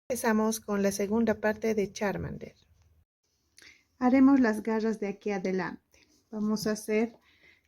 Empezamos con la segunda parte de Charmander. Haremos las garras de aquí adelante. Vamos a hacer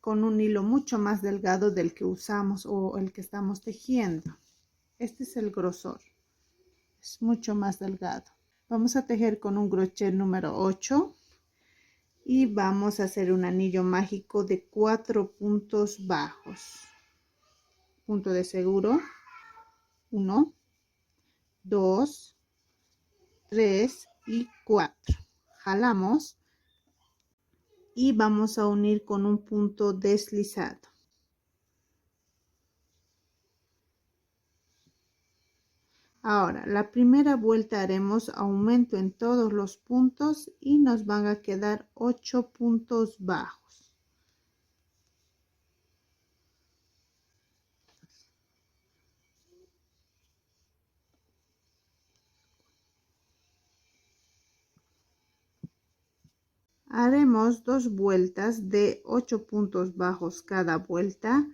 con un hilo mucho más delgado del que usamos o el que estamos tejiendo. Este es el grosor, es mucho más delgado. Vamos a tejer con un crochet número 8 y vamos a hacer un anillo mágico de 4 puntos bajos. Punto de seguro, 1, 2, 3 y 4. Jalamos y vamos a unir con un punto deslizado. Ahora, la primera vuelta haremos aumento en todos los puntos y nos van a quedar 8 puntos bajos. Haremos 2 vueltas de 8 puntos bajos cada vuelta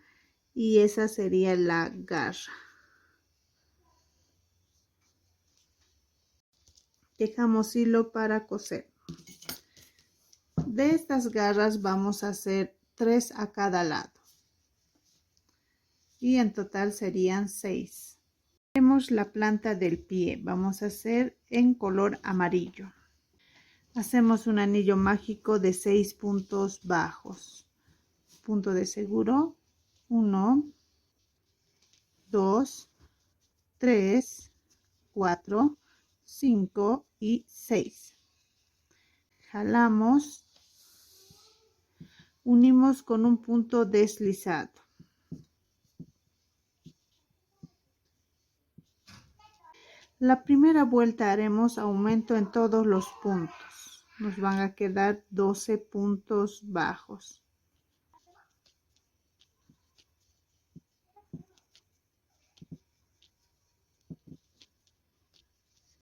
y esa sería la garra. Dejamos hilo para coser. De estas garras vamos a hacer 3 a cada lado y en total serían 6. Haremos la planta del pie, vamos a hacer en color amarillo. Hacemos un anillo mágico de 6 puntos bajos. Punto de seguro, 1, 2, 3, 4, 5 y 6. Jalamos, unimos con un punto deslizado. La primera vuelta haremos aumento en todos los puntos. Nos van a quedar 12 puntos bajos.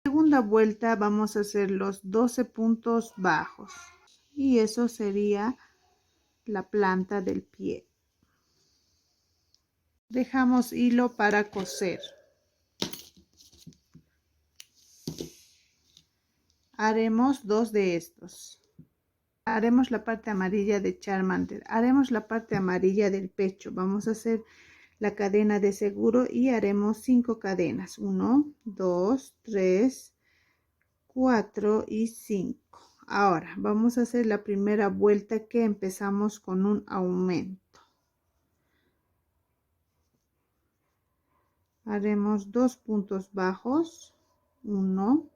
Segunda vuelta vamos a hacer los 12 puntos bajos y eso sería la planta del pie. Dejamos hilo para coser. Haremos 2 de estos. Haremos la parte amarilla de Charmander. Haremos la parte amarilla del pecho. Vamos a hacer la cadena de seguro y haremos 5 cadenas. 1, 2, 3, 4 y 5. Ahora vamos a hacer la primera vuelta que empezamos con un aumento. Haremos 2 puntos bajos, 1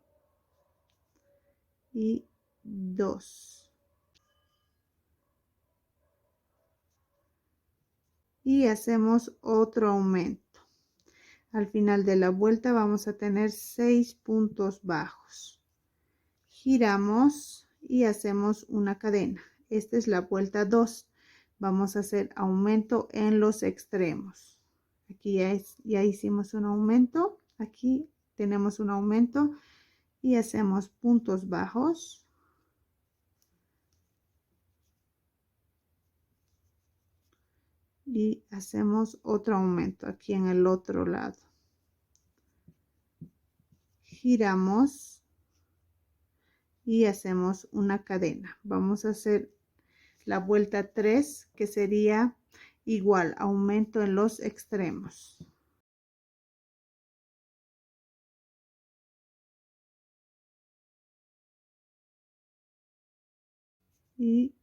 y 2. Y hacemos otro aumento. Al final de la vuelta vamos a tener 6 puntos bajos. Giramos y hacemos una cadena. Esta es la vuelta 2. Vamos a hacer aumento en los extremos. Aquí ya hicimos un aumento. Aquí tenemos un aumento y hacemos puntos bajos. Y hacemos otro aumento aquí en el otro lado. Giramos y hacemos una cadena. Vamos a hacer la vuelta 3, que sería igual, aumento en los extremos. Y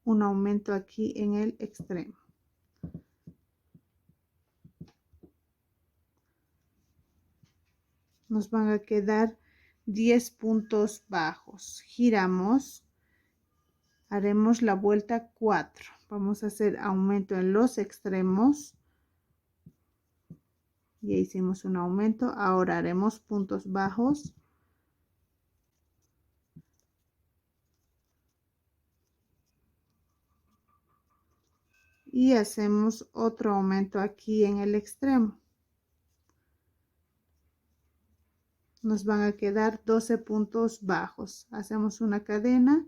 un aumento aquí en el extremo. Nos van a quedar 10 puntos bajos. Giramos, haremos la vuelta 4. Vamos a hacer aumento en los extremos. Ya hicimos un aumento. Ahora haremos puntos bajos. Y hacemos otro aumento aquí en el extremo. Nos van a quedar 12 puntos bajos. Hacemos una cadena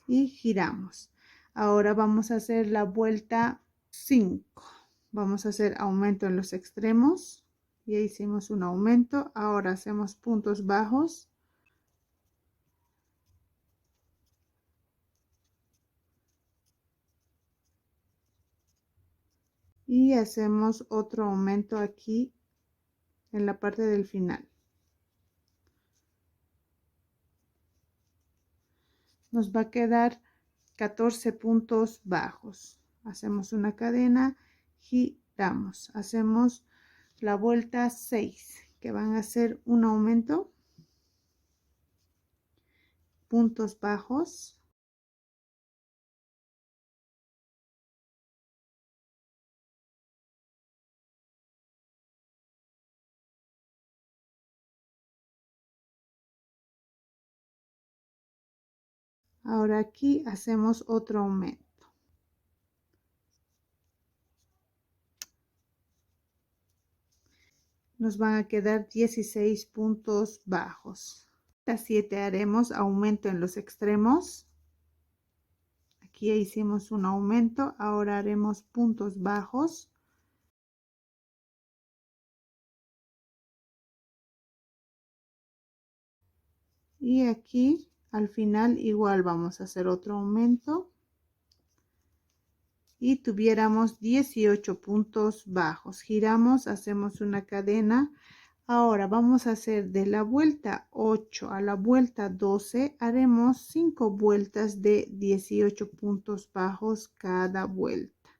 y giramos. Ahora vamos a hacer la vuelta 5. Vamos a hacer aumento en los extremos Ya hicimos un aumento. Ahora hacemos puntos bajos. Y hacemos otro aumento aquí en la parte del final. Nos va a quedar 14 puntos bajos. Hacemos una cadena, giramos, hacemos la vuelta 6, que van a ser un aumento, puntos bajos, ahora aquí hacemos otro aumento. Nos van a quedar 16 puntos bajos. Las 7 haremos aumento en los extremos. Aquí ya hicimos un aumento, ahora haremos puntos bajos. Y aquí al final igual vamos a hacer otro aumento. Y tuviéramos 18 puntos bajos. Giramos, hacemos una cadena. Ahora vamos a hacer de la vuelta 8 a la vuelta 12, haremos 5 vueltas de 18 puntos bajos cada vuelta.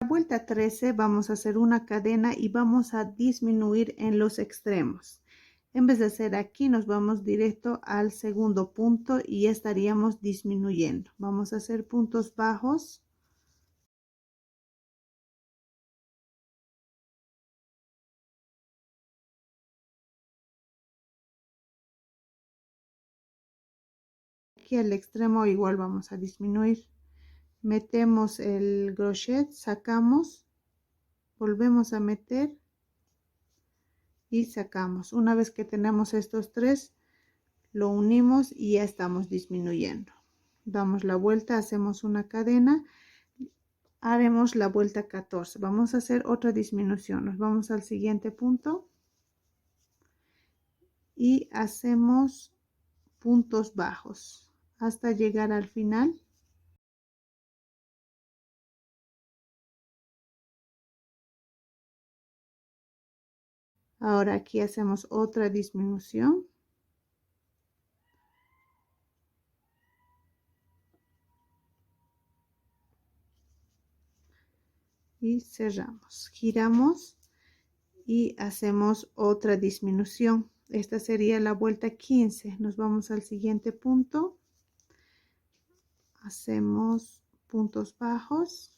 La vuelta 13 vamos a hacer una cadena y vamos a disminuir en los extremos. En vez de hacer aquí, nos vamos directo al segundo punto y estaríamos disminuyendo. Vamos a hacer puntos bajos. Aquí al extremo igual vamos a disminuir. Metemos el crochet, sacamos, volvemos a meter y sacamos. Una vez que tenemos estos tres, lo unimos y ya estamos disminuyendo. Damos la vuelta, hacemos una cadena, haremos la vuelta 14. Vamos a hacer otra disminución. Nos vamos al siguiente punto y hacemos puntos bajos hasta llegar al final. Ahora aquí hacemos otra disminución. Y cerramos, giramos y hacemos otra disminución. Esta sería la vuelta 15. Nos vamos al siguiente punto, hacemos puntos bajos,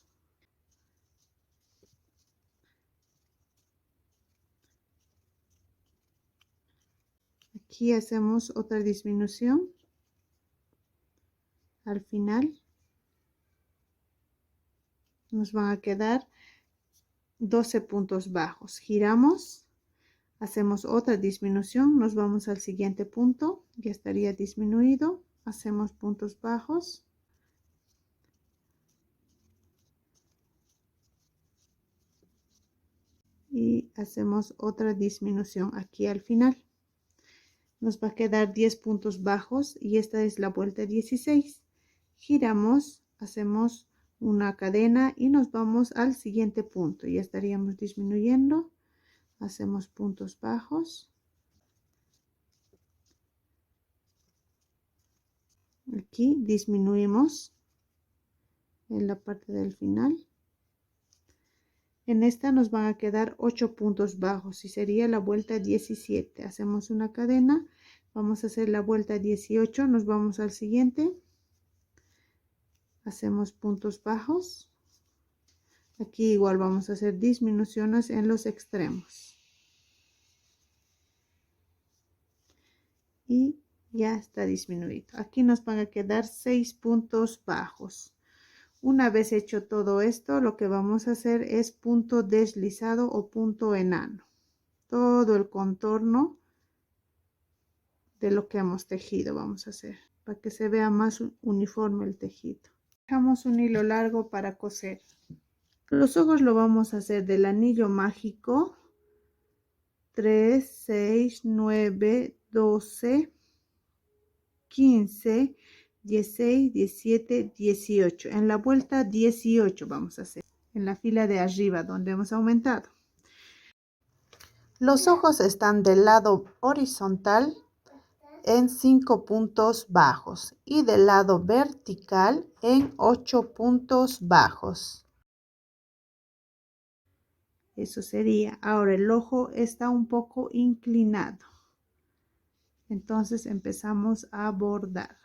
aquí hacemos otra disminución al final. Nos van a quedar 12 puntos bajos. Giramos, hacemos otra disminución, nos vamos al siguiente punto, ya estaría disminuido, hacemos puntos bajos. Y hacemos otra disminución aquí al final. Nos va a quedar 10 puntos bajos y esta es la vuelta 16. Giramos, hacemos una cadena y nos vamos al siguiente punto. Ya estaríamos disminuyendo. Hacemos puntos bajos. Aquí disminuimos en la parte del final. En esta nos van a quedar 8 puntos bajos y sería la vuelta 17. Hacemos una cadena, vamos a hacer la vuelta 18, nos vamos al siguiente. Hacemos puntos bajos. Aquí igual vamos a hacer disminuciones en los extremos. Y ya está disminuido. Aquí nos van a quedar 6 puntos bajos. Una vez hecho todo esto, lo que vamos a hacer es punto deslizado o punto enano. Todo el contorno de lo que hemos tejido vamos a hacer para que se vea más uniforme el tejido. Dejamos un hilo largo para coser. Los ojos lo vamos a hacer del anillo mágico 3, 6, 9, 12, 15, 16, 17, 18. En la vuelta 18 vamos a hacer. En la fila de arriba donde hemos aumentado. Los ojos están del lado horizontal en 5 puntos bajos y del lado vertical en 8 puntos bajos. Eso sería. Ahora el ojo está un poco inclinado. Entonces empezamos a bordar.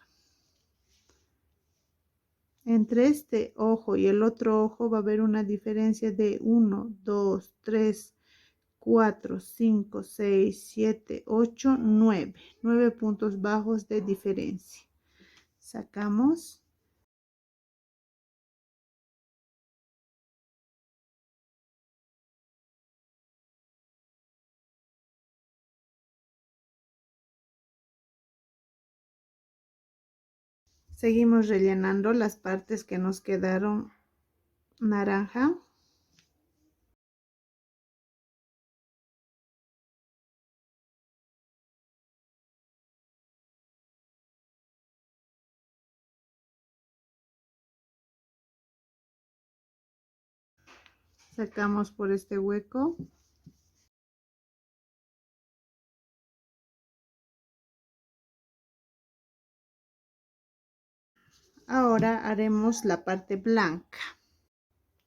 Entre este ojo y el otro ojo va a haber una diferencia de 1, 2, 3, 4, 5, 6, 7, 8, 9. 9 puntos bajos de diferencia. Sacamos. Seguimos rellenando las partes que nos quedaron naranja. Sacamos por este hueco. Ahora haremos la parte blanca.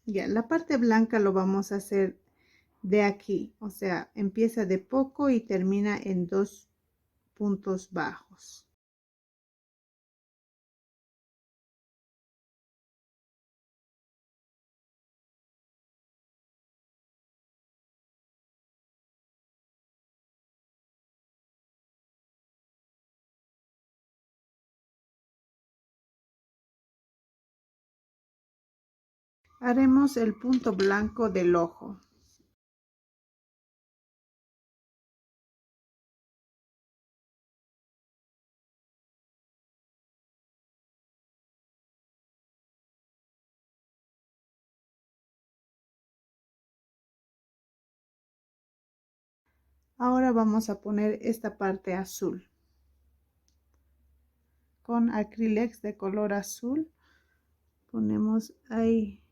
Ya, la parte blanca lo vamos a hacer de aquí, o sea, empieza de poco y termina en 2 puntos bajos. Haremos el punto blanco del ojo. Ahora vamos a poner esta parte azul. Con acrílex de color azul ponemos ahí.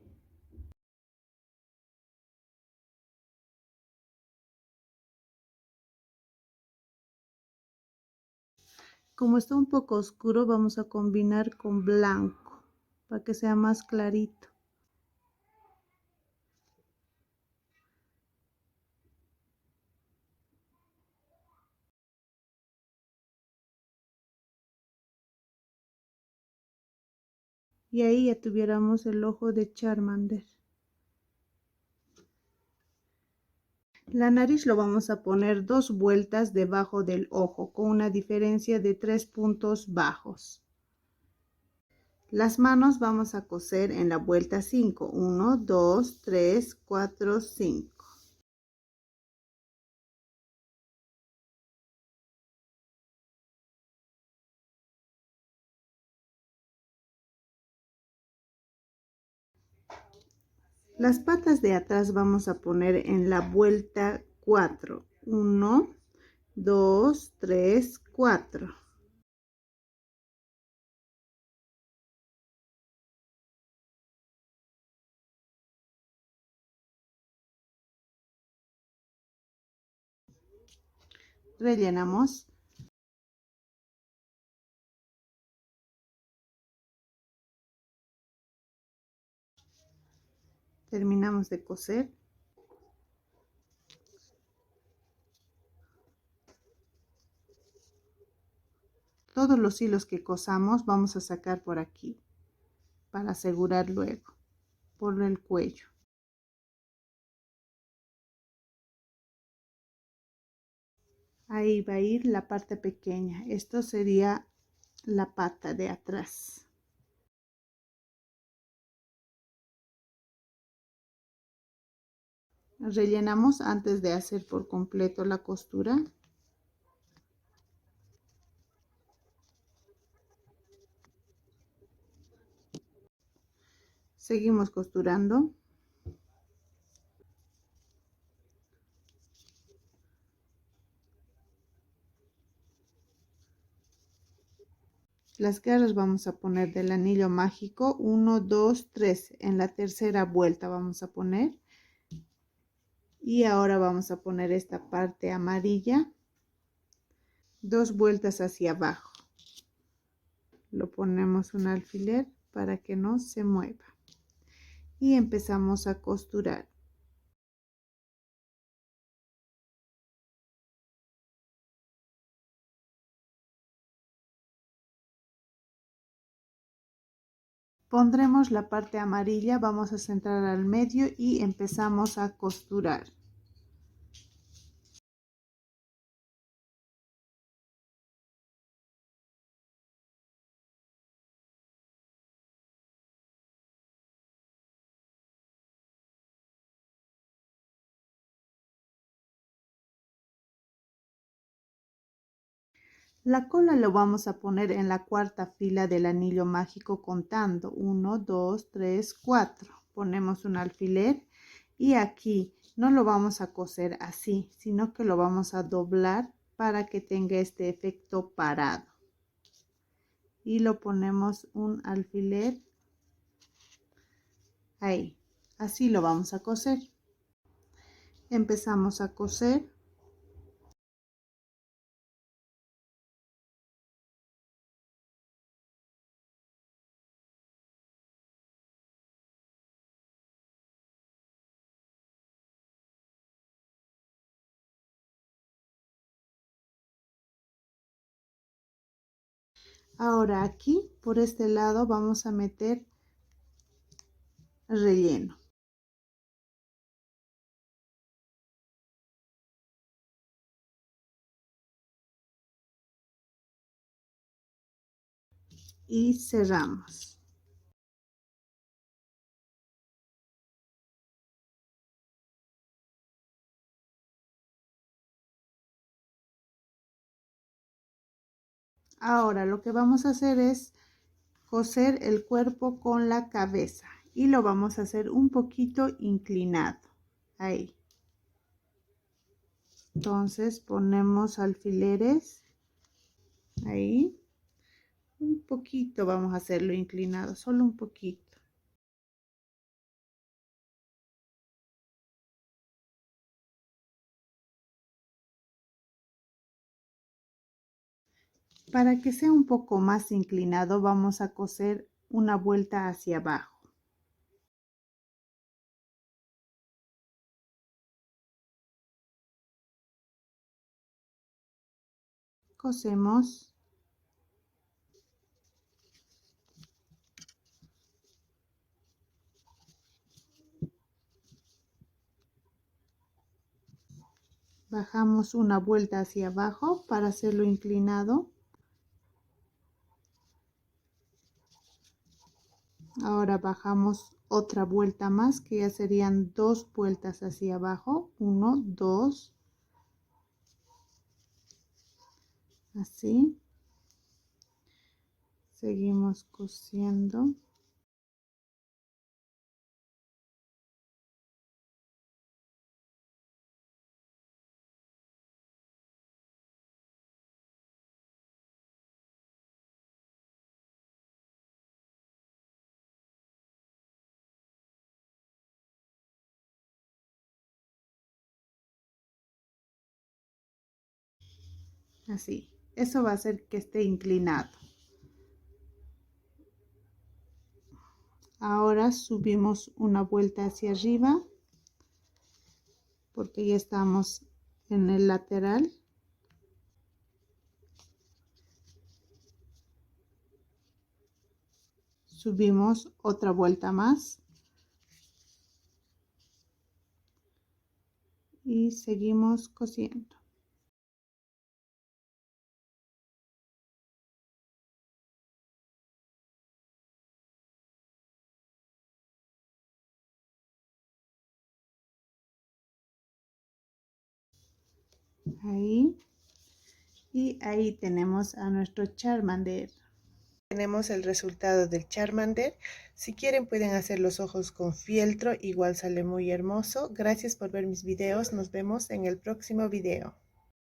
Como está un poco oscuro, vamos a combinar con blanco para que sea más clarito. Y ahí ya tuviéramos el ojo de Charmander. La nariz lo vamos a poner 2 vueltas debajo del ojo con una diferencia de 3 puntos bajos. Las manos vamos a coser en la vuelta 5. 1, 2, 3, 4, 5. Las patas de atrás vamos a poner en la vuelta 4. 1, 2, 3, 4. Rellenamos. Terminamos de coser. Todos los hilos que cosamos vamos a sacar por aquí para asegurar luego por el cuello. Ahí va a ir la parte pequeña. Esto sería la pata de atrás. Rellenamos antes de hacer por completo la costura. Seguimos costurando. Las garras vamos a poner del anillo mágico 1, 2, 3. En la tercera vuelta vamos a poner. Y ahora vamos a poner esta parte amarilla. 2 vueltas hacia abajo. Lo ponemos un alfiler para que no se mueva. Y empezamos a costurar. Pondremos la parte amarilla, vamos a centrar al medio y empezamos a costurar. La cola lo vamos a poner en la cuarta fila del anillo mágico contando 1, 2, 3, 4. Ponemos un alfiler y aquí no lo vamos a coser así, sino que lo vamos a doblar para que tenga este efecto parado. Y lo ponemos un alfiler ahí. Así lo vamos a coser. Empezamos a coser. Ahora aquí por este lado vamos a meter relleno. Y cerramos. Ahora lo que vamos a hacer es coser el cuerpo con la cabeza y lo vamos a hacer un poquito inclinado. Ahí. Entonces ponemos alfileres. Ahí. Un poquito vamos a hacerlo inclinado, solo un poquito. Para que sea un poco más inclinado vamos a coser una vuelta hacia abajo. Cosemos. Bajamos una vuelta hacia abajo para hacerlo inclinado. Ahora bajamos otra vuelta más, que ya serían 2 vueltas hacia abajo. 1, 2. Así. Seguimos cosiendo. Así. Eso va a hacer que esté inclinado. Ahora subimos una vuelta hacia arriba porque ya estamos en el lateral. Subimos otra vuelta más y seguimos cosiendo. Ahí. Y ahí tenemos a nuestro Charmander. Tenemos el resultado del Charmander. Si quieren pueden hacer los ojos con fieltro, igual sale muy hermoso. Gracias por ver mis videos, nos vemos en el próximo video.